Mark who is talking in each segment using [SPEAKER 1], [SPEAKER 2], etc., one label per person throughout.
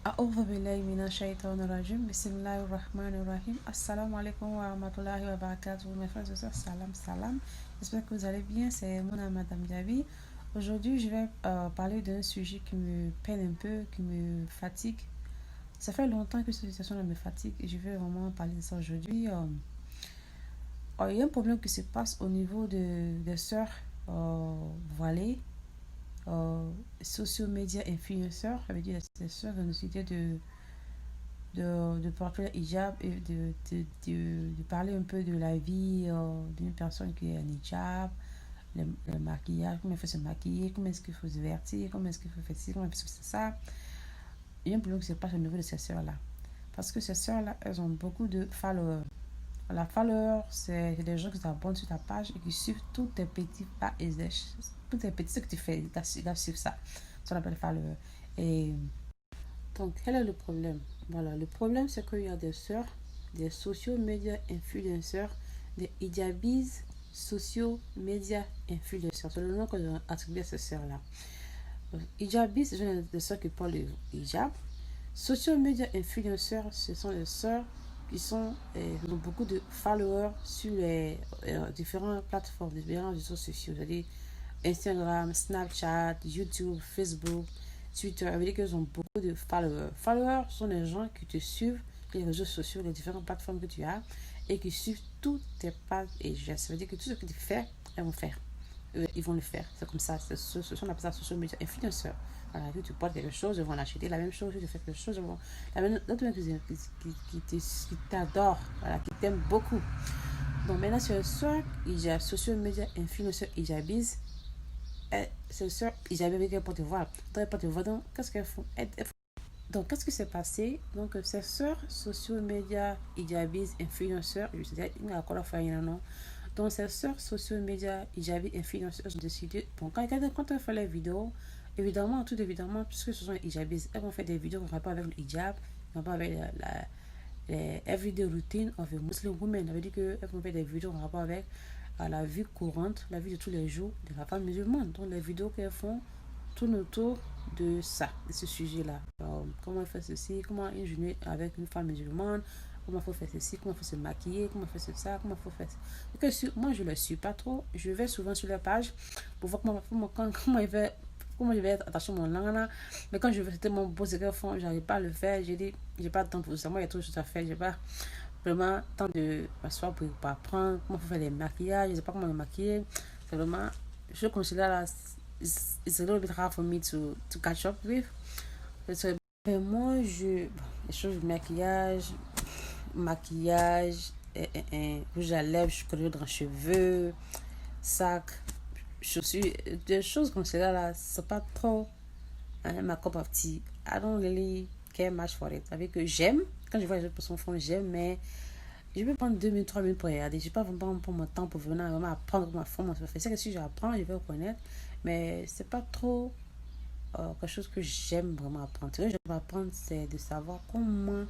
[SPEAKER 1] أعوذ بالله من الشيطان الرجيم بسم الله الرحمن الرحيم Assalamu alaikum wa rahmatullahi wa barakatuh. Mes frères et sœurs, salam salam. J'espère que vous allez bien. C'est mon âme Madame Diaby. Aujourd'hui, je vais parler d'un sujet qui me peine un peu, qui me fatigue. Ça fait longtemps que cette situation-là me fatigue et je vais vraiment parler de ça aujourd'hui. Il y a un problème qui se passe au niveau des sœurs voilées, euh, social media influenceurs, ça veut dire les sœurs qui ont décidé de porter le hijab et de parler un peu de la vie d'une personne qui est en hijab, le maquillage, comment il faut se maquiller, comment est-ce qu'il faut se vertir, comment est-ce qu'il faut faire ci, comment est-ce que c'est ça. Il y a un problème qui se passe au niveau de ces sœurs-là. Parce que ces sœurs-là, elles ont beaucoup de followers. La follower, c'est des gens qui s'abonnent sur ta page et qui suivent tous tes petits pas et tous tes petits ce que tu fais. Ils doivent suivre ça. Ça, on appelle follower. Et donc, quel est le problème? Voilà, le problème, c'est qu'il y a des sœurs, des social media influenceurs, des hijabis social media influenceurs. C'est le nom que j'ai attribué à ces sœurs-là. Hijabis, ce sont des sœurs qui portent le hijab. Social media influenceurs, ce sont les sœurs qui ont beaucoup de followers sur les différentes plateformes, différents réseaux sociaux. C'est-à-dire Instagram, Snapchat, YouTube, Facebook, Twitter. Ça veut dire qu'ils ont beaucoup de followers. Followers sont les gens qui te suivent les réseaux sociaux, les différentes plateformes que tu as et qui suivent toutes tes pages et gestes. Ça veut dire que tout ce que tu fais, elles vont faire. Ils vont le faire. C'est comme ça. Ce sont appelle ça social media influenceurs. Voilà, que tu portes quelque chose, ils vont l'acheter. La même chose, tu fais quelque chose, ils vont. L'autre qui t'adore, voilà, qui t'aime beaucoup. Donc maintenant, sur le soir, il y a social media influenceurs hijabis. C'est sûr, hijabis avec un porte-voix. Dans les porte-voix, donc, qu'est-ce qu'elles font? Donc, qu'est-ce qui s'est passé? Donc, ces sœurs social media hijabis influenceurs, je sais pas, encore la fois, il y en a, non? Donc, ces sœurs social media hijabis influenceurs ont décidé, bon, quand elles font les vidéos, évidemment, tout évidemment, puisque ce sont les hijabis, elles vont faire des vidéos qui ne vont pas avec le hijab, qui ne vont pas avec les everyday routine of a Muslim woman. Ça veut dire qu'elles vont faire des vidéos en rapport avec la vie courante, la vie de tous les jours de la femme musulmane. Donc, les vidéos qu'elles font tournent autour de ça, de ce sujet-là. Comment faire ceci, comment une journée avec une femme musulmane, comment il faut faire ceci, comment il faut se maquiller, comment il faut ça, comment il faut faire ça. Moi, je ne le suis pas trop. Je vais souvent sur leur page pour voir comment je vais être attaché à mon langue là. Mais quand je vais tellement beau ce qu'elles font, j'arrive pas à le faire. J'ai dit, j'ai pas de temps pour ça. Moi, il y a trop de choses à faire. J'ai pas vraiment temps de m'asseoir pour apprendre comment faut faire les maquillages. Je sais pas comment me maquiller. C'est vraiment, je considère là, it's a little bit hard for me to catch up with. Mais moi, les choses de maquillage, rouge à lèvres, chocolat dans les cheveux, sac, chaussures, des choses comme cela là, c'est pas trop ma cup of tea. I don't really care much for it. Avec que j'aime, quand je vois les autres personnes font, j'aime, mais je peux prendre 2 minutes, 3 minutes pour regarder. Je ne vais pas vraiment prendre mon temps pour venir vraiment apprendre comment faire. C'est que si j'apprends, je vais reconnaître, mais c'est pas trop quelque chose que j'aime vraiment apprendre. Ce que j'aime apprendre, c'est de savoir comment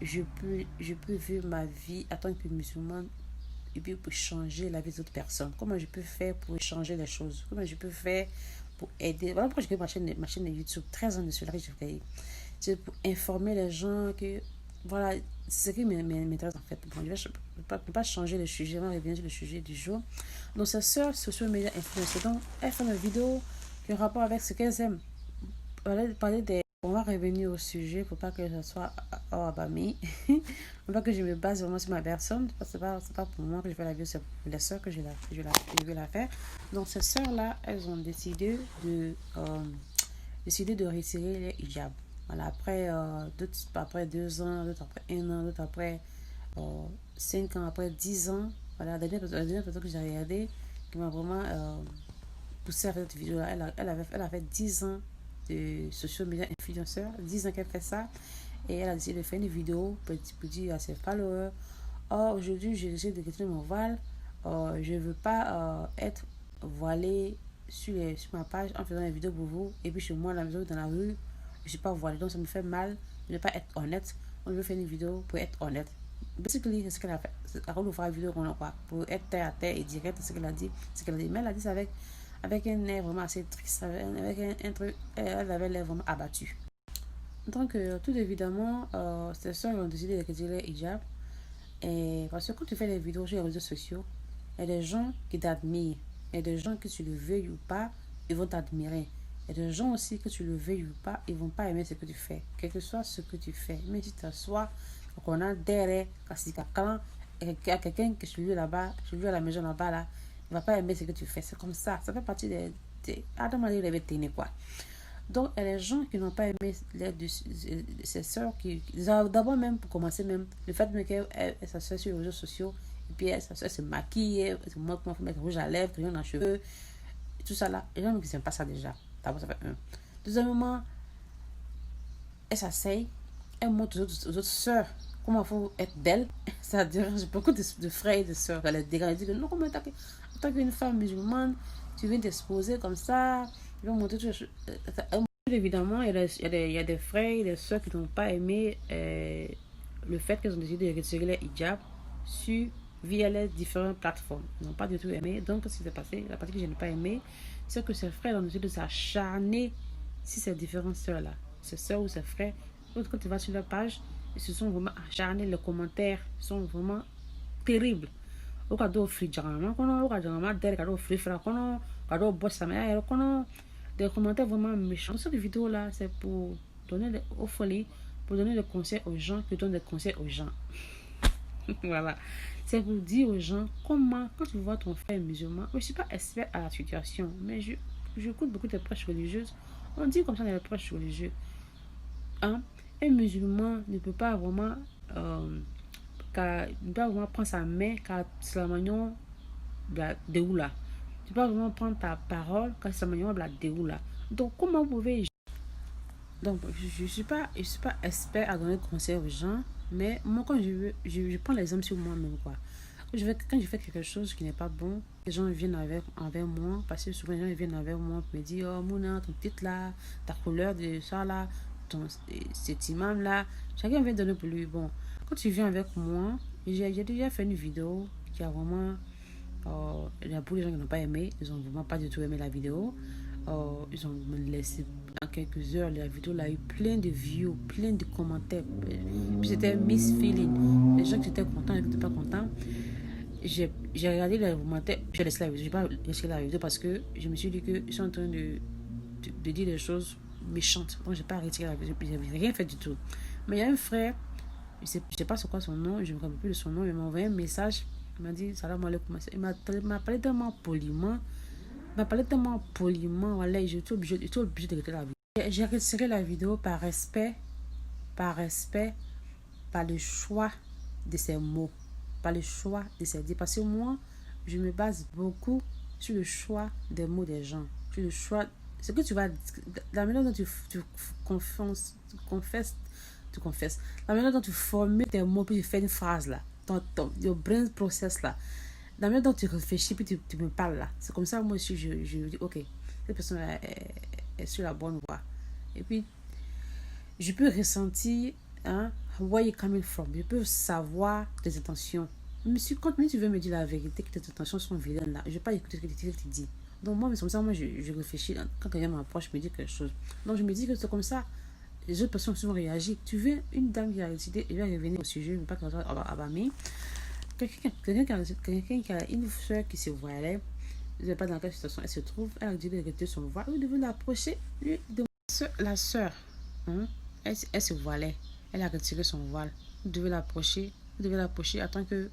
[SPEAKER 1] je peux vivre ma vie en tant que musulmane et puis pour changer la vie des autres personnes. Comment je peux faire pour changer les choses. Comment je peux faire pour aider. Voilà pourquoi j'ai créé ma chaîne de YouTube 13 ans dessus là que j'ai créé. C'est pour informer les gens que voilà, c'est ce qui m'intéresse en fait. Bon, je ne vais pas changer le sujet, on va revenir sur le sujet du jour. Donc, sa soeur, social media influencer, donc elle fait une vidéo qui a rapport avec ce qu'elles aiment. On va revenir au sujet pour pas que je sois abami. Pour pas que je me base vraiment sur ma personne. Parce que c'est pas pour moi que je fais la vidéo, c'est pour les soeurs que je vais la faire. Donc, ces soeurs-là, elles ont décidé de retirer les hijabs. Voilà, après 2 ans, d'autres après 1 an, d'autres après 5 ans, après 10 ans. Voilà, la dernière personne que j'ai regardée qui m'a vraiment poussé à faire cette vidéo-là, elle a fait 10 ans de social media influenceur, 10 ans qu'elle fait ça, et elle a décidé de faire une vidéo pour dire à ses followers, oh, aujourd'hui, j'ai décidé de quitter mon voile, je ne veux pas être voilée sur ma page en faisant des vidéos pour vous, et puis chez moi, à la maison, dans la rue, je ne suis pas voilée, donc ça me fait mal de ne pas être honnête. On veut faire une vidéo pour être honnête. Basically, c'est ce qu'elle a fait. Avant de faire une vidéo pour être terre à terre et direct, c'est ce qu'elle a dit. Mais elle a dit ça avec un air vraiment assez triste, avec un truc, elle avait l'air vraiment abattue. Donc, tout évidemment, ces soeurs ont décidé de retirer le hijab. Et parce que quand tu fais des vidéos sur les réseaux sociaux, il y a des gens qui t'admirent. Il y a des gens que tu le veuilles ou pas, ils vont t'admirer. Il y a des gens aussi que tu le veuilles ou pas, ils vont pas aimer ce que tu fais. Quel que soit ce que tu fais. Même si tu t'assois, qu'on a derrière, quand il y a quelqu'un que je lui là-bas, je lui à la maison là-bas, là, il va pas aimer ce que tu fais. C'est comme ça. Ça fait partie des Adam a dit, il quoi. Donc, il y a des gens qui n'ont pas aimé ses soeurs. D'abord, même pour commencer, même le fait qu'elle s'assoit sur les réseaux sociaux, et puis elle se maquille, elle se montre comment mettre rouge à lèvres, crayon dans les cheveux, tout ça là. Les gens qui n'aiment pas ça déjà. D'abord, ça fait un. Deuxièmement, elle s'asseye, elle montre aux autres soeurs comment il faut être belle. Ça dérange beaucoup de frères et de soeurs. Elle les dérange. Elle dit que non, comment en tant qu'une femme musulmane, tu viens t'exposer comme ça, tu vas montrer tout. Évidemment, il y a des frères et des soeurs qui n'ont pas aimé le fait qu'ils ont décidé de retirer les hijabs via les différentes plateformes. Ils n'ont pas du tout aimé. Donc, ce qui s'est passé, la partie que je n'ai pas aimé, c'est que ces frères ont décidé de s'acharner sur ces différentes sœurs-là. Ces sœurs ou ces frères, quand tu vas sur leur page, ils se sont vraiment acharnés. Les commentaires sont vraiment terribles. Au cas d'où free jarama kono, au cas jarama der cas d'où free fra kono, cas d'où boss samaya kono, des commentaires vraiment méchants. Cette vidéo là, c'est pour donner aux folies, pour donner des conseils aux gens qui donnent des conseils aux gens. Voilà. C'est pour dire aux gens comment, quand tu vois ton frère musulman, je ne suis pas expert à la situation, mais j'écoute beaucoup de prêches religieuses. On dit comme ça dans les prêches religieux. Hein? Un musulman ne peut pas vraiment il doit vraiment prendre sa main car c'est la manière de où là. Tu dois vraiment prendre ta parole car c'est la manière de la déroule. Donc comment vous pouvez. Donc je suis pas expert à donner conseil aux gens, mais moi quand je prends l'exemple sur moi-même quoi. Quand je fais quelque chose qui n'est pas bon, les gens viennent envers moi, parce que souvent les gens viennent envers moi pour me dire oh Mouna, ton titre là, ta couleur de ça là, cet imam là, chacun vient donner pour lui. Bon, quand tu viens avec moi, j'ai déjà fait une vidéo qui a vraiment. Il y a beaucoup de gens qui n'ont pas aimé, ils n'ont vraiment pas du tout aimé la vidéo. Ils ont laissé en quelques heures, la vidéo a eu plein de views, plein de commentaires. Puis c'était Miss Feeling. Les gens qui étaient contents et qui n'étaient pas contents. J'ai regardé les commentaires, j'ai laissé la vidéo, j'ai pas laissé la vidéo parce que je me suis dit qu'ils sont en train de dire des choses méchantes. Donc j'ai pas retiré la vidéo, j'ai rien fait du tout. Mais il y a un frère, je sais pas c'est quoi son nom, je me rappelle plus de son nom, il m'a envoyé un message, il m'a dit salam alaikum. Il m'a parlé tellement poliment, voilà, j'étais obligé de retirer la vidéo. J'ai retiré la vidéo par respect, par le choix de ses mots, par le choix de ses dits. Parce que moi, je me base beaucoup sur le choix des mots des gens, sur le choix, ce que tu vas, la manière dont tu confesses, la manière dont tu formules tes mots, puis tu fais une phrase là, your brain process là, la manière dont tu réfléchis, puis tu me parles là. C'est comme ça, moi aussi, je dis, ok, cette personne est sur la bonne voie. Et puis, je peux ressentir, hein, where you're coming from. Je peux savoir tes intentions. Monsieur, quand tu veux me dire la vérité, que tes intentions sont vilaines là, je ne vais pas écouter ce que tu dis. Donc, moi, c'est comme ça, moi, je réfléchis. Quand quelqu'un m'approche, je me dis quelque chose. Donc, je me dis que c'est comme ça. Les autres personnes souvent réagissent. Tu veux une dame qui a décidé, je vais revenir au sujet, je ne veux pas qu'elle soit abamée. Quelqu'un qui a une soeur qui se voilait, je ne sais pas dans quelle situation elle se trouve, elle a décidé de retirer son voile. Vous devez l'approcher, la soeur, hein, elle se voilait, elle a retiré son voile. Vous devez l'approcher en tant que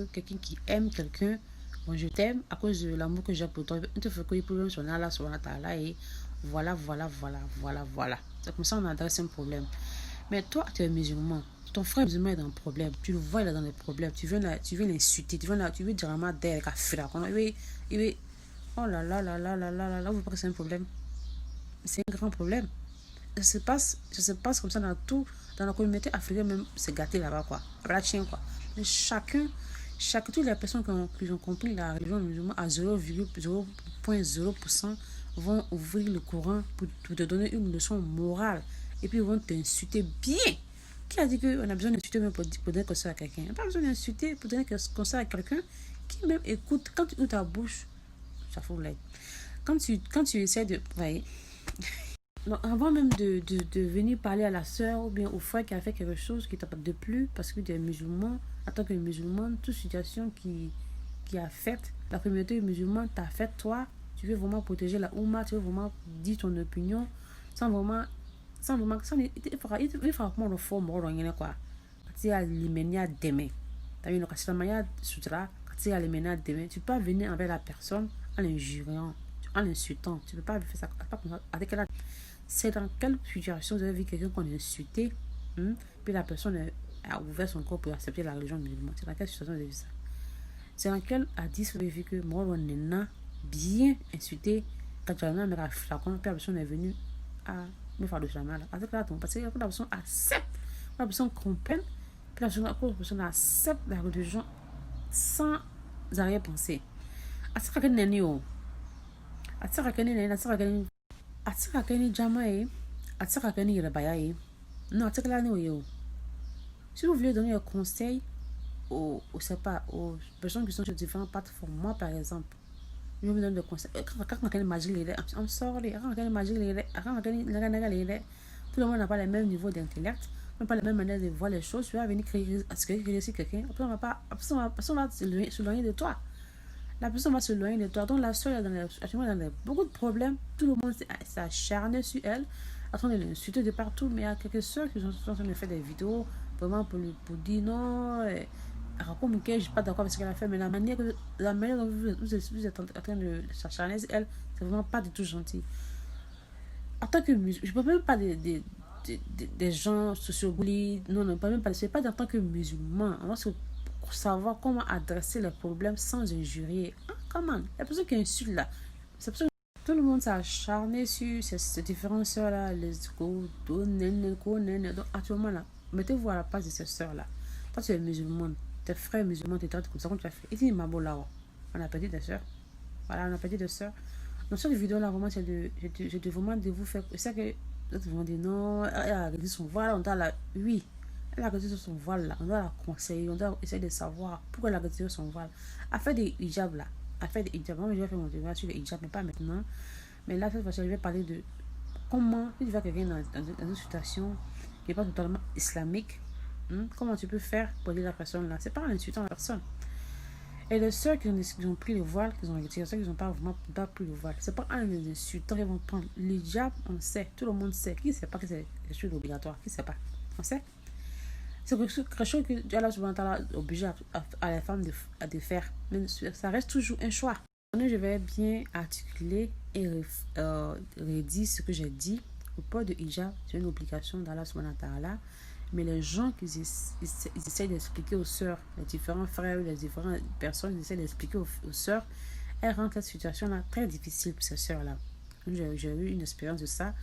[SPEAKER 1] quelqu'un qui aime quelqu'un. Bon, je t'aime à cause de l'amour que j'ai pour toi. Il te faut que pour son Allah sur la et voilà. C'est comme ça on adresse un problème. Mais toi, tu es musulman. Ton frère musulman est dans un problème. Tu le vois, il est dans des problèmes. Tu veux l'insulter. Tu veux dire à d'elle il veut. Oh là là là là là là là là. Vous pensez que c'est un problème? C'est un grand problème. Ça se passe comme ça dans la communauté africaine, même c'est gâté là-bas, quoi. La chien, quoi. Mais toutes les personnes qui ont compris la religion musulmane à 0,0% vont ouvrir le Coran pour te donner une leçon morale. Et puis ils vont t'insulter bien. Qui a dit qu'on a besoin d'insulter même pour donner conseil à quelqu'un? On n'a pas besoin d'insulter pour donner conseil à quelqu'un qui même écoute. Quand tu ouvres ta bouche, ça fout l'aide. Quand tu essaies de... Voyez, Donc, avant même de venir parler à la soeur ou bien au frère qui a fait quelque chose qui t'a pas de plus, parce que tu es musulman, en tant que musulman, toute situation qui affecte la communauté musulmane t'affecte toi. Tu veux vraiment protéger la Oumma, tu veux vraiment dire ton opinion sans vraiment. Il fera comment le fond mort dans quoi. Quand il y a l'immédiat demain. T'as vu, quand il y a sutra, quand il y a l'immédiat demain, tu peux pas venir envers la personne en l'injuriant, en l'insultant. Tu peux pas faire ça. Avec la c'est dans quelle situation vous avez vu quelqu'un qu'on a insulté, puis la personne a ouvert son corps pour accepter la religion musulmane. C'est dans quelle situation vous avez vu ça? C'est dans quel hadith vous avez vu que moi, on a bien insulté quand tu as un flacon, puis la personne est venue à me faire de mal. Avec la tombe, parce que la personne accepte, la personne comprend, puis la personne accepte la religion sans arrière-pensée. Atira kani nani o? Atira kani nani? Atira kani jamae? Atira kani yerabayae? Non, atira la ni o. Si vous voulez donner un conseil aux personnes qui sont sur différentes plateformes, moi par exemple, je me donne des conseils. Quand on a magique, I'm sorry, quand on a magique, tout le monde n'a pas le même niveau d'intellect, n'a pas la même manière de voir les choses. Tu vas venir créer quelqu'un, après on va s'éloigner de toi. La personne va s'éloigner de toi. Donc la soeur actuellement dans beaucoup de problèmes. Tout le monde s'est acharné sur elle, en train de l'insulter de partout. Mais il y a quelques soeurs qui sont en train de faire des vidéos vraiment pour dire non. Raconte que je ne suis pas d'accord avec ce qu'elle a fait, mais la manière dont vous êtes en train de s'acharner, elle, c'est vraiment pas du tout gentil. En tant que musulman, je ne parle même pas des gens sociopolitiques, non, pas même pas, c'est pas en tant que musulman. On va savoir comment adresser les problèmes sans injurier. Ah, comment? La personne qui insulte là, tout le monde s'est acharné sur ces différentes sœurs là, les donc actuellement là, mettez-vous à la place de ces sœurs là. Toi tu es musulmane, tes frères musulmans te traitent comme ça, comment tu as fait? Et dis Mabo là, on a perdu des sœurs. Voilà, on a perdu des sœurs. Donc cette vidéo là vraiment c'est de vraiment de vous faire. C'est que d'autres vont dire non, elle a réduit son voile, on doit la. Oui, elle a réduit son voile là, on doit la conseiller, on doit essayer de savoir pourquoi elle a réduit son voile. À faire des hijabs là, à faire des hijabs. Moi je vais faire mon débat sur les hijabs, mais pas maintenant. Mais là cette fois-ci je vais parler de comment si tu vois quelqu'un dans une situation qui n'est pas totalement islamique, comment tu peux faire pour dire la personne là. C'est pas en insultant la personne. Et les sœurs qui ont pris le voile, qui ont retiré, ceux qui n'ont pas vraiment pas pris le voile, c'est pas en les insultant qu'ils vont prendre. L'hijab, on sait, tout le monde sait. Qui ne sait pas que c'est quelque chose d'obligatoire? Qui ne sait pas? On sait. C'est quelque chose que Allah subhanahu wa ta'ala oblige à la femme de faire. Mais ça reste toujours un choix. Je vais bien articuler et redire ce que j'ai dit. Le port de hijab, c'est une obligation d'Allah subhanahu wa ta'ala. Mais les gens qui ils essaient d'expliquer aux sœurs, les différents frères, les différentes personnes, ils essaient d'expliquer aux sœurs, elles rendent cette situation-là très difficile pour ces sœurs-là. J'ai eu une expérience de ça.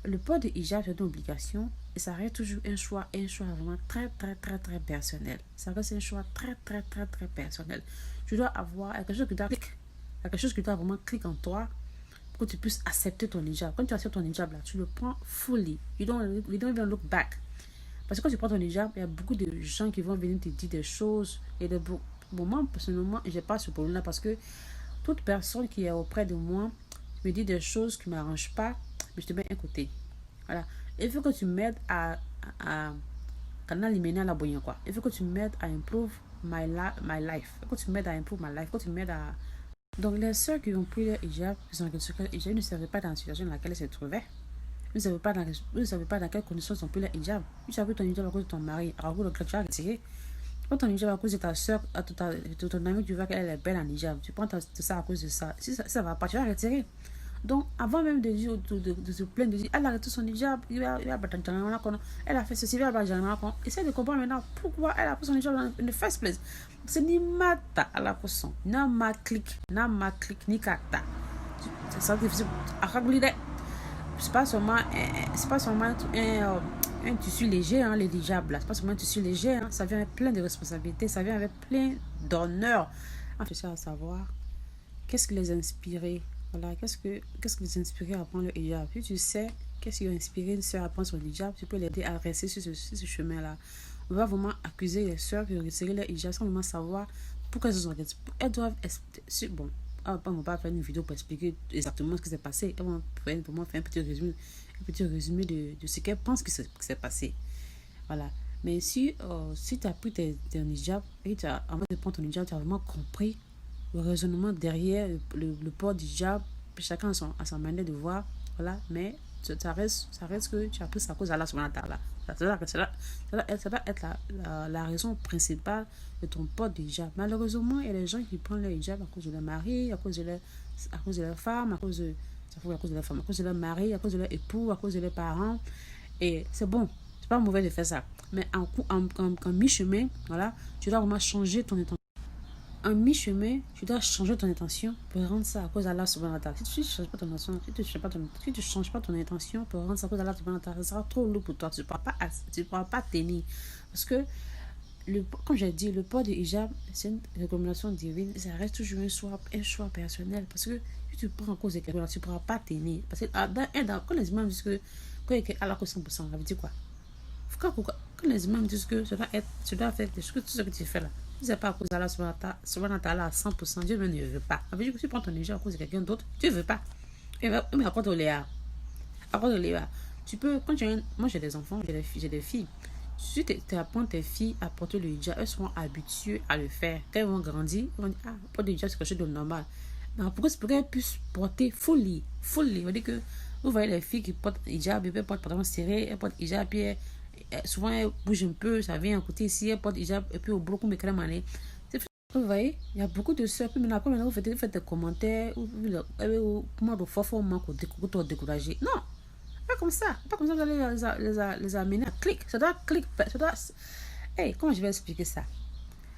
[SPEAKER 1] Le port de hijab, c'est une obligation et ça reste toujours un choix vraiment très personnel. Ça reste un choix très personnel. Tu dois avoir quelque chose qui doit vraiment cliquer en toi pour que tu puisses accepter ton hijab. Quand tu acceptes ton hijab, là, tu le prends fully. You don't even look back. Parce que quand tu prends ton hijab, il y a beaucoup de gens qui vont venir te dire des choses. Et de moi, personnellement, je n'ai pas ce problème-là parce que toute personne qui est auprès de moi me dit des choses qui ne m'arrangent pas, mais je te mets un côté. Voilà. Il faut que tu m'aides à la bonne quoi. Il faut que tu m'aides à improve my life. Il faut que tu m'aides à improve my life. Il faut que tu m'aides à... Donc, les sœurs qui ont pris leur hijab, ils ne savaient pas dans la situation dans laquelle elles se trouvaient. Vous ne savez pas dans quelles conditions sont pris le hijab. Vous savez ton hijab à cause de ton mari, à cause de que tu as retiré. Tu prends ton hijab à cause de ta soeur, de ton ami, tu vois qu'elle est belle en hijab. Tu prends ça à cause de ça. Si ça va pas, tu vas retirer. Donc, avant même de se plaindre, de dire, elle a retiré son hijab, elle a fait ceci, elle a essaye de comprendre maintenant pourquoi elle a pris son hijab dans the first place. C'est ni mata à la poisson, na ma clic, ni kata. C'est ça difficile à réguler. C'est pas seulement un tissu léger, hein, les hijabs là. C'est pas seulement un tissu léger, hein. Ça vient avec plein de responsabilités, ça vient avec plein d'honneur. En fait, à savoir qu'est-ce qui les a inspirés. Voilà, qu'est-ce qui les a inspirés à prendre le hijab. Si tu sais qu'est-ce qui a inspiré une soeur à prendre son hijab, tu peux l'aider à rester sur ce chemin-là. On va vraiment accuser les soeurs qui ont retiré leur hijab sans vraiment savoir pourquoi elles se sont retirées. Elles doivent... Bon, on va pas faire une vidéo pour expliquer exactement ce qui s'est passé. Pour moi faire un petit résumé un petit résumé de ce qu'elle pense que s'est passé. Voilà. Mais si tu as pris ton hijab et avant de prendre ton hijab, tu as vraiment compris le raisonnement derrière le port du hijab, chacun a sa manière de voir, voilà, mais ça reste que tu as pris ça à cause d'Allah subhanahu wa ta'ala. Ça doit être la raison principale de ton port du hijab. Malheureusement, il y a des gens qui prennent leur hijab à cause de leur mari, à cause de leur femme, à cause de leur femme, à cause de leur mari, à cause de leur époux, à cause de leurs parents. Et c'est bon, c'est pas mauvais de faire ça. Mais en mi-chemin, voilà, tu dois vraiment changer ton intention. En mi-chemin, tu dois changer ton intention pour rendre ça à cause d'Allah subhanahu wa ta'ala. Si tu ne changes pas ton intention, si tu changes pas ton intention pour rendre ça à cause d'Allah subhanahu wa ta'ala, ça sera trop lourd pour toi. Tu ne pourras pas tenir. Parce que, comme j'ai dit, le port du hijab, c'est une recommandation divine. Ça reste toujours un choix personnel. Parce que si tu prends en cause de quelque chose, tu ne pourras pas tenir. Parce que quand les imams disent que quand il y a Allah 100%, ça veut dire quoi? Quand les imams disent que tu dois faire tout ce que tu fais là. Si ce n'est pas à cause d'Allah subhanahu wa ta'ala à 100%, Dieu même ne veut pas. Ça veut dire que si tu prends ton hijab à cause de quelqu'un d'autre, Dieu ne veut pas. Mais à quoi tu peux, moi j'ai des enfants, j'ai des filles. Si tu apprends tes filles à porter le hijab, elles seront habituées à le faire. Quand elles vont grandir, elles vont dire, porter le hijab, c'est quelque chose de normal. Non, pour qu'elles puissent porter fully. On dit que vous voyez les filles qui portent hijab, elles portent pantalon serré, elles portent hijab, puis souvent elles bougent un peu, ça vient à côté ici, elles portent hijab, et puis au bloc, mais quand même, vous voyez, il y a beaucoup de soeurs, puis maintenant, vous faites des commentaires, comment de forfait, comment décourager. Non, pas comme ça, vous allez les amener à clic, ça doit clic, ça doit. Hey, comment je vais expliquer ça?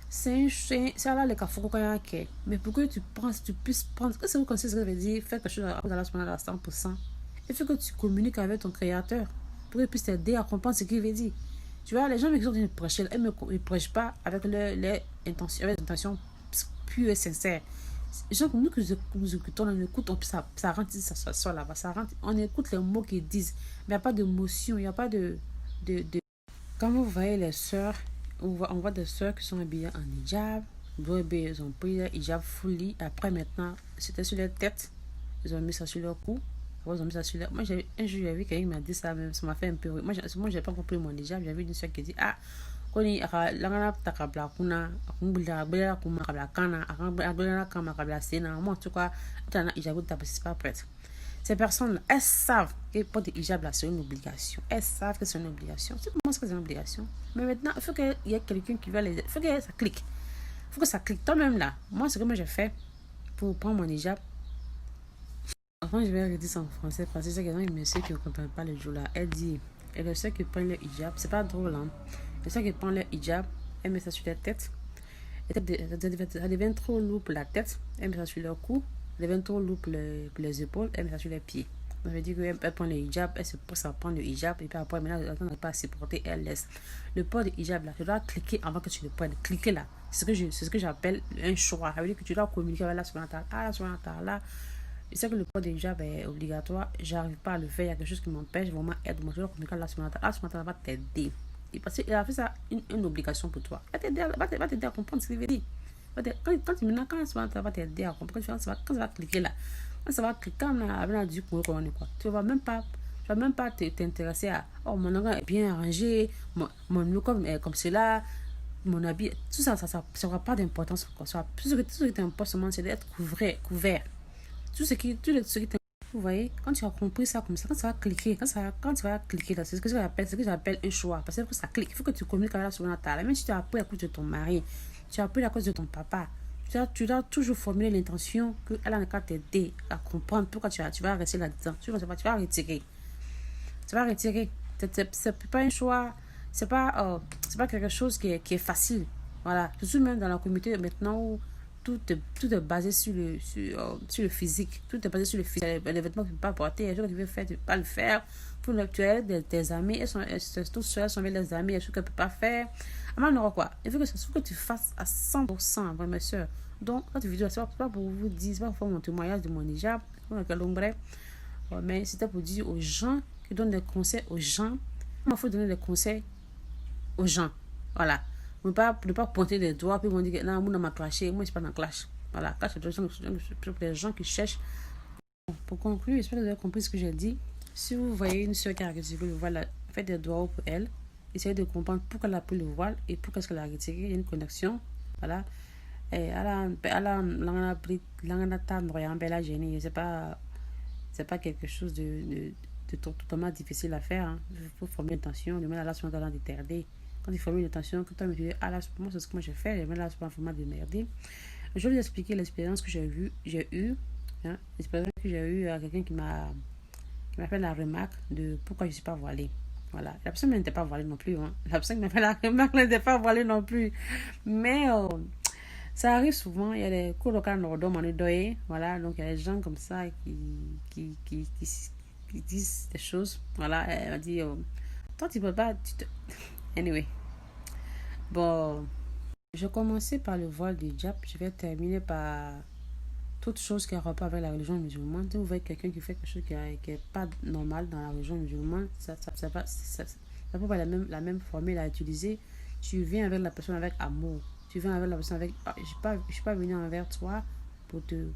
[SPEAKER 1] C'est là les cas mais pour que tu puisses prendre, que c'est vous connaissez ce que ça veut dire, faire quelque chose à 100%, il faut que tu communiques avec ton créateur pour qu'il puisse t'aider à comprendre ce qu'il veut dire. Tu vois, les gens qui sont en train de prêcher, ils ne prêchent pas avec les intentions pures et sincères. Les gens comme nous que nous écoutons, on écoute, ça rentre, ça sort là-bas, on écoute les mots qu'ils disent, mais il n'y a pas d'émotion, il n'y a pas de. Quand vous voyez les sœurs, on voit des sœurs qui sont habillées en hijab, ils ont pris leur hijab fully, après maintenant, c'était sur leur tête, ils ont mis ça sur leur cou. Moi, un jour, j'ai vu quelqu'un qui m'a dit ça, même, ça m'a fait un peu. Moi, j'ai pas compris mon hijab. J'avais une soeur qui dit, koni langana takabla kuna akumbula bela kuma kabla kana akabla kama kabla sena moi en tout cas tana hijab c'est pas prête. Ces personnes elles savent que porter hijab là c'est une obligation. Elles savent que c'est une obligation. C'est pour moi que c'est une obligation. Mais maintenant il faut qu'il y ait quelqu'un qui va les. Il faut que ça clique. Il faut que ça clique toi-même là. Moi ce que moi j'ai fait pour prendre mon hijab. Enfin, je vais redire ça en français parce que c'est quelqu'un qui ne comprend pas le jour là. Elle dit, et le ceux qui prennent le hijab, c'est pas drôle, hein. Les ceux qui prennent le hijab, elle met ça sur la tête. Et ça devient trop lourd pour la tête, elle met ça sur le cou. Ça devient trop lourd pour les épaules, elle met ça sur les pieds. Ça veut dire qu'elle prend le hijab, elle se pousse à prendre le hijab, et puis après, maintenant, elle n'a pas à supporter, elle laisse. Le port de hijab là, tu dois cliquer avant que tu le prennes. Cliquer là. C'est ce que j'appelle un choix. Ça veut dire que tu dois communiquer avec la subhanahu wa ta'ala. Je sais que le port de hijab est obligatoire, j'arrive pas à le faire, il y a quelque chose qui m'empêche, vraiment aide-moi, je dois communiquer avec la subhanahu wa ta'ala va t'aider. Parce qu'il a fait ça une obligation pour toi. Va t'aider à comprendre ce qu'il veut dire. Quand la subhanahu wa ta'ala va t'aider à comprendre, quand ça va cliquer là, quand ça va cliquer, comme on a dit pour quoi, tu vas même pas t'intéresser à mon organe est bien arrangé, mon look comme cela, mon habit, tout ça n'aura pas d'importance encore. Tout ce qui t'importe seulement, c'est d'être couvert. Tout ce qui vous voyez, quand tu as compris ça comme ça, quand ça va cliquer, quand tu vas cliquer là, c'est ce que j'appelle un choix. Parce que ça clique, il faut que tu communiques avec la subhanahu wa ta'ala. Même si tu as appris à cause de ton mari, tu as appris à cause de ton papa, tu dois toujours formuler l'intention que Allah n'a qu'à t'aider à comprendre pourquoi tu vas rester là-dedans. Tu vas retirer. C'est pas un choix, c'est pas quelque chose qui est facile. Voilà, surtout même dans la communauté maintenant où tout est basé sur le physique. Tout est basé sur le physique. Les vêtements que tu ne peux pas porter, les choses que tu veux faire, tu ne peux pas le faire. Pour tu as tes amis, elles sont avec les amis, les choses qu'elles ne peuvent pas faire. Alors, quoi? Il faut que tu fasses à 100%, mes soeurs. Donc, quand tu vidéo, ce n'est pas pour vous dire, c'est pas pour faire mon témoignage de mon hijab, mais c'était pour dire aux gens qui donnent des conseils aux gens. Il faut donner des conseils aux gens. Voilà. Ne pas pointer des doigts, puis on dit que non, moi, m'a clashé, moi, je suis pas dans la clash. Voilà, clash, c'est pour les gens qui cherchent. Pour conclure, j'espère que vous avez compris ce que j'ai dit. Si vous voyez une soeur qui a retiré le voile, faites des doigts pour elle. Essayez de comprendre pourquoi elle a pris le voile et pourquoi est-ce qu'elle a retiré. Il y a une connexion. Voilà. C'est pas quelque chose de totalement difficile à faire. Hein. Il faut former une intention, de mettre la sur dans d'interdire. Quand il forme une intention, quand tu me dis, ah là, moi, c'est ce que moi j'ai fait, je mets là sur un format de merder. Je vais vous expliquer l'expérience que j'ai eue. Hein, l'expérience que j'ai eue à quelqu'un qui m'a fait la remarque de pourquoi je ne suis pas voilée. Voilà. La personne n'était pas voilée non plus. Hein. La personne qui m'a fait la remarque n'était pas voilée non plus. Mais ça arrive souvent. Il y a des colocs nordom en Udoye. Voilà. Donc il y a des gens comme ça qui disent des choses. Voilà. Elle m'a dit, toi tu peux pas. Anyway. Bon. Je commençais par le voile du diable. Je vais terminer par toute chose qui a rapport avec la religion musulmane. Si vous voyez quelqu'un qui fait quelque chose qui est pas normal dans la religion musulmane, ça peut pas la même formule à utiliser. Tu viens avec la personne avec amour. Tu viens avec la personne avec... Ah, je suis pas venu envers toi pour te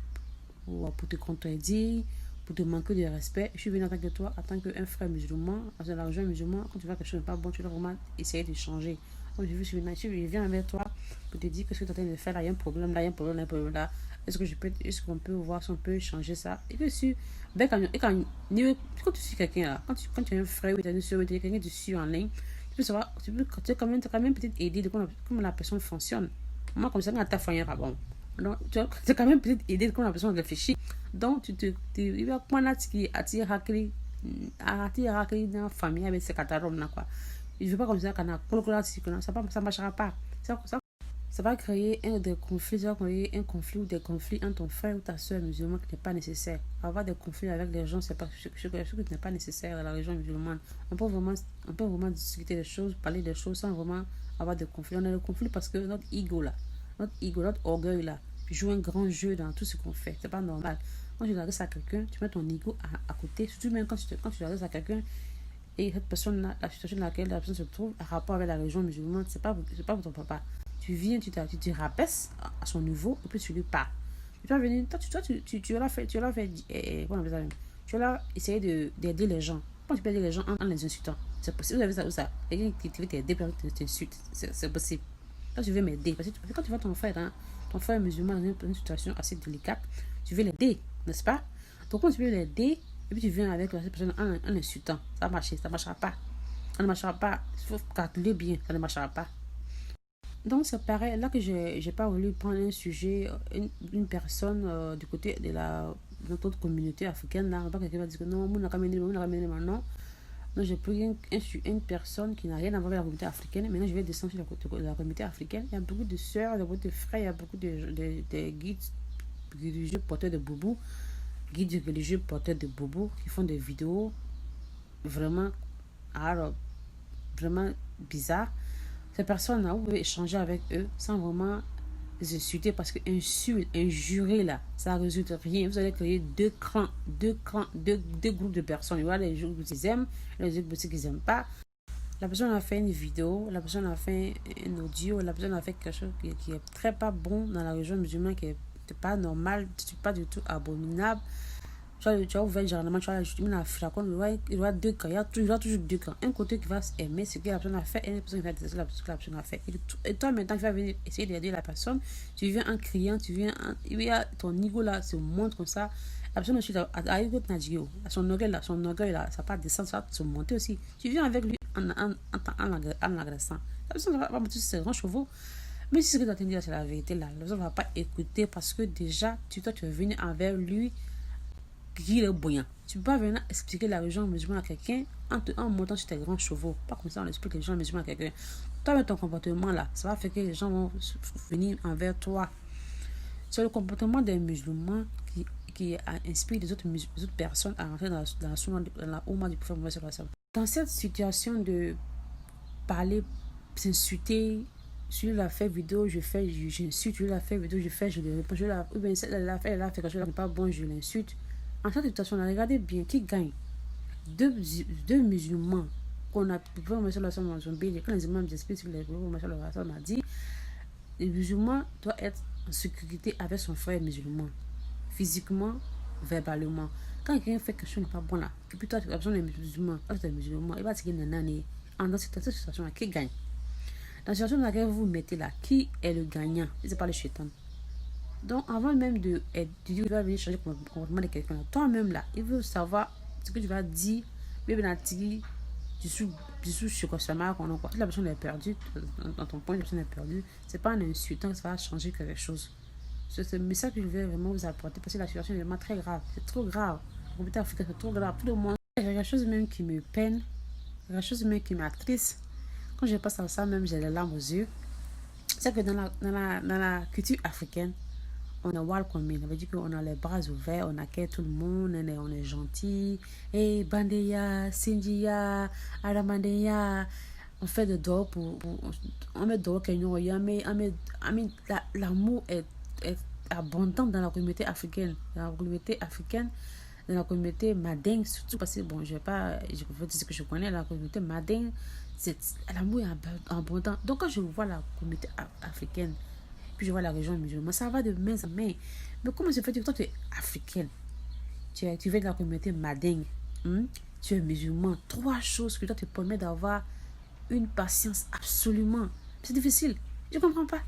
[SPEAKER 1] contredire, pour te manquer de respect. Je suis venu en tant que toi, en tant qu'un frère musulman, dans la religion musulmane. Quand tu vois quelque chose n'est pas bon, tu dois vraiment essayer de changer. Quand je viens avec toi pour te dire que ce que tu es en train de faire, là, il y a un problème, là, il y a un problème, là, il y a un problème, là. Est-ce qu'on peut voir si on peut changer ça? Et que si, ben, quand tu suis quelqu'un là, quand tu as un frère ou tu as une soeur ou tu as quelqu'un que tu suis en ligne, tu peux savoir, tu as quand même peut-être aidé de comment la personne fonctionne. Moi, comme ça, quand tu as fait un bon. Donc, tu as quand même peut-être aidé de comment la personne réfléchit. Donc, il y a comment là qui attire dans la famille avec ces cataromes là, quoi. Je ne veux pas comme ça, ça ne marchera pas. Ça va créer ça va créer un conflit ou des conflits entre ton frère ou ta soeur musulmane qui n'est pas nécessaire. Avoir des conflits avec les gens, c'est pas quelque chose qui n'est pas nécessaire dans la religion musulmane. On peut vraiment discuter des choses, parler des choses sans vraiment avoir de conflits. On a le conflit parce que notre ego, notre orgueil là, joue un grand jeu dans tout ce qu'on fait. C'est pas normal. Quand tu t'adresses à quelqu'un, tu mets ton ego à côté, surtout même quand tu t'adresses à quelqu'un et cette personne-là, la situation dans laquelle la personne se trouve, en rapport avec la religion musulmane, c'est pas pour ton papa. Tu viens, tu te rabaisses à son niveau et puis tu lui parles. Tu vas venir, tu l'as fait, comment on appelle ça même? Tu l'as essayé d'aider les gens. Comment tu peux aider les gens en les insultant? C'est possible, vous avez ça ou ça? Quelqu'un qui veut t'aider, puis t'insulte. C'est possible. Là, tu veux m'aider. Parce que quand tu vois ton frère musulman dans une situation assez délicate, tu veux l'aider, n'est-ce pas? Donc, quand tu veux l'aider, et puis tu viens avec cette personne en insultant, ça va marcher, ça ne marchera pas. Ça ne marchera pas. Il faut calculer bien, ça ne marchera pas. Donc, c'est pareil, là que j'ai pas voulu prendre un sujet, une personne du côté de notre communauté africaine, là, pas quelqu'un va dire que non, on n'a qu'à mener, non. Non, j'ai pris une personne qui n'a rien à voir avec la communauté africaine. Maintenant, je vais descendre sur la communauté africaine. Il y a beaucoup de sœurs, il y a beaucoup de frères, il y a beaucoup de guides religieux porteurs de boubou, guides religieux porteurs de boubou qui font des vidéos vraiment, alors, vraiment bizarres. Ces personnes-là, vous pouvez échanger avec eux sans vraiment les insulter parce que injurer là, ça ne résulte rien. Vous allez créer deux groupes de personnes. Il y aura les gens qui aiment, les autres qui n'aiment pas. La personne a fait une vidéo, la personne a fait un audio, la personne a fait quelque chose qui est très pas bon dans la religion musulmane, qui est pas normal, pas du tout abominable. Tu vas ouvrir généralement, tu vas la flacon, il y aura deux camps, il y aura toujours deux camps. Un côté qui va aimer ce que la personne a fait et une personne qui va détester ce que la personne a fait. Et toi, maintenant, tu vas venir essayer d'aider la personne, tu viens en criant, il y a ton ego là, se montre comme ça. La personne aussi, son orgueil là, ça va pas descendre, ça va se monter aussi. Tu viens avec lui en l'agressant. La personne va monter sur ses grands chevaux. Mais si ce que tu as entendu, c'est la vérité là, la personne ne va pas écouter parce que déjà, tu es venu envers lui qui est bouillant. Tu peux pas venir expliquer la religion musulmane à quelqu'un en montant sur tes grands chevaux. Pas comme ça, on explique la religion musulmane à quelqu'un. Toi, avec ton comportement là, ça va faire que les gens vont venir envers toi. C'est le comportement des musulmans qui inspire les autres personnes à rentrer dans la Oumma du prophète Mohammed. Dans cette situation de parler, s'insulter, je lui ai fait vidéo, j'insulte, je lui ai fait vidéo, je lui réponds, elle a fait quelque chose qui n'est pas bon, je l'insulte. En cette situation, regardez bien qui gagne. Deux musulmans qu'on a pu faire dans son pays. Quand les imams expliquent sur les on a dit le musulman doit être en sécurité avec son frère musulman, physiquement, verbalement. Quand quelqu'un fait quelque chose n'est pas bon là, et puis toi, tu as besoin des musulmans, il va dire nanani. Dans cette situation-là, qui gagne? Dans la situation dans laquelle vous vous mettez là, qui est le gagnant? C'est pas le shaitan. Donc, avant même de dire qu'il va venir changer le comportement de quelqu'un, toi-même là, il veut savoir ce que tu vas dire, mais bien tu suis sur quoi ça marque, quoi. Si la personne est perdue, dans ton point, la personne est perdue, c'est pas en insultant que ça va changer quelque chose. C'est ce message que je vais vraiment vous apporter parce que la situation est vraiment très grave. C'est trop grave. La communauté africaine, c'est trop grave. Tout le monde. Il y a quelque chose même qui me peine, quelque chose même qui m'attriste. Quand je passe à ça, même j'ai les larmes aux yeux. C'est que dans la culture africaine, on a welcome, ça veut dire qu'on a les bras ouverts, on accueille tout le monde, on est gentil. Et Bandeya, Sindiya, Aramandeya, on fait de dehors on met dehors l'amour est abondant dans la communauté africaine. Dans la communauté africaine, dans la communauté mading, surtout parce que bon, je veux dire ce que je connais, la communauté mading, l'amour est abondant. Donc quand je vois la communauté africaine, puis je vois la région musulmane, ça va de main en main. Mais comment se fait que toi tu es africaine, tu viens de la communauté mading, tu es musulman, trois choses que toi te permet d'avoir une patience absolument. C'est difficile, je comprends pas.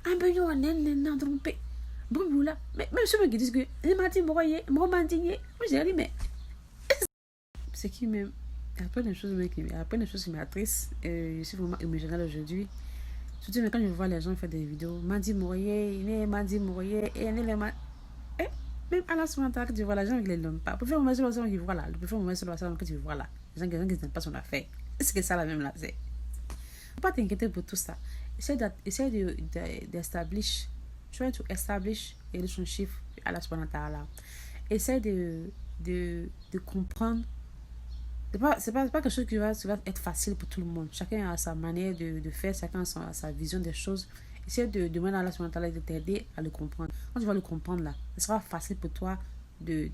[SPEAKER 1] Un peu yo nan trompé. Bon là, mais même ceux qui disent que les matins broyés, moi j'ai dit mais c'est qui même. Il y a plein de choses qui m'attristent. Je suis vraiment émotionnelle aujourd'hui. Surtout quand je vois les gens faire des vidéos, Mandi Mourier, et même à la soirée, tu vois les gens qui ne l'aiment pas. Pour faire un message qui voit là, pour faire un message que tu vois là, les gens qui n'aiment pas son affaire. Est-ce que ça la même là, c'est? Faut pas t'inquiéter pour tout ça. Essaye d'establish, try to establish a relationship à la subhanahu wa ta'ala. Essaye de comprendre. C'est pas quelque chose qui va être facile pour tout le monde. Chacun a sa manière de faire, chacun a sa vision des choses. Essaye de demander à la subhanahu wa ta'ala de t'aider à le comprendre. Quand tu vas le comprendre là, ce sera facile pour toi de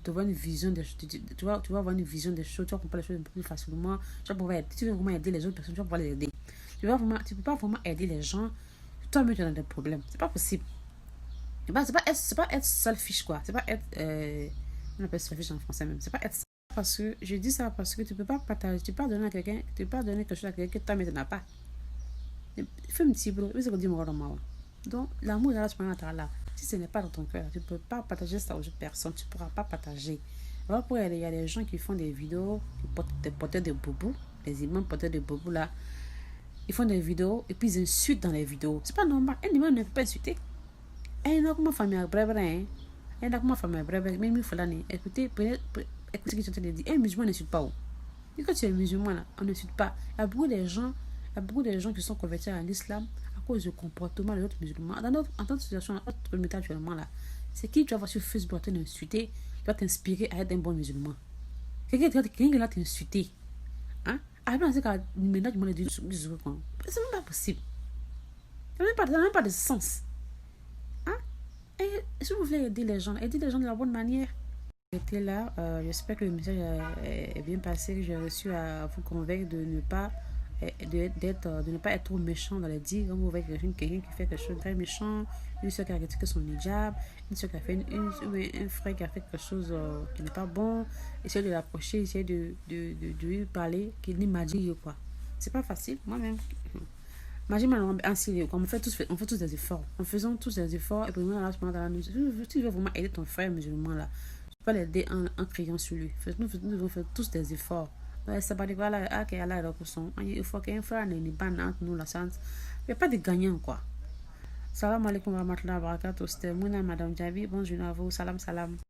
[SPEAKER 1] voir une vision des choses. Tu vas avoir une vision des choses, tu vas comprendre les choses un peu plus facilement. Tu vas pouvoir aider. Si tu veux vraiment aider les autres personnes, tu vas pouvoir les aider. Tu peux pas vraiment aider les gens. Toi-même, tu as des problèmes. C'est pas possible. C'est pas être selfish, quoi. C'est pas être. On appelle selfish en français même. C'est pas être. Parce que je dis ça parce que tu peux pas partager. Tu peux pas donner à quelqu'un. Tu peux pas donner quelque chose à quelqu'un que toi-même tu n'as pas. Fais un petit boulot. Donc, l'amour est là. Si ce n'est pas dans ton cœur, tu ne peux pas partager ça aux autres personnes. Tu ne pourras pas partager. Alors, il y a des gens qui font des vidéos, qui portent des porteurs de boubou, les imams porteurs de boubou là. Ils font des vidéos et puis ils insultent dans les vidéos. C'est pas normal. Un imam ne peut pas insulter. Un homme famille brève, hein. Un homme famille brève, même il faut l'année. Écoutez ce que tu te dis. Un musulman n'insulte pas. Et quand tu es musulman là, on n'insulte pas. Il y a beaucoup de gens qui sont convertis à l'islam à cause du comportement des autres musulmans. Dans notre situation, notre communauté actuellement là, c'est qui tu vas voir sur Facebook pour t'insulter, qui va t'inspirer à être un bon musulman. Quelqu'un qui va t'insulter. Hein? Maintenant, c'est quand maintenant, tu m'as dit, c'est même pas possible. Ça n'a même pas de sens. Hein? Et si vous voulez aider les gens de la bonne manière. J'étais là, j'espère que le message est bien passé, que j'ai réussi à vous convaincre de ne pas de ne pas être trop méchant dans les dires. Quand vous voyez quelqu'un qui fait quelque chose de très méchant, une soeur qui a critiqué son hijab, une soeur qui a fait un frère qui a fait quelque chose qui n'est pas bon, essayez de l'approcher, essayez de lui parler, qu'il n'y m'a dit quoi. C'est pas facile, moi-même. Imagine on fait tous des efforts. En faisant tous des efforts, et puis si tu veux vraiment aider ton frère musulman là, tu peux l'aider en criant sur lui. Nous devons faire tous des efforts. Ça va dire voilà, il faut qu'un frère n'ait pas entre nous la science. Il n'y a pas de gagnant quoi. Salam alaikum wa rahmatullahi wa barakatuh. C'était Mouna Madame Javi. Bonjour à vous. Salam.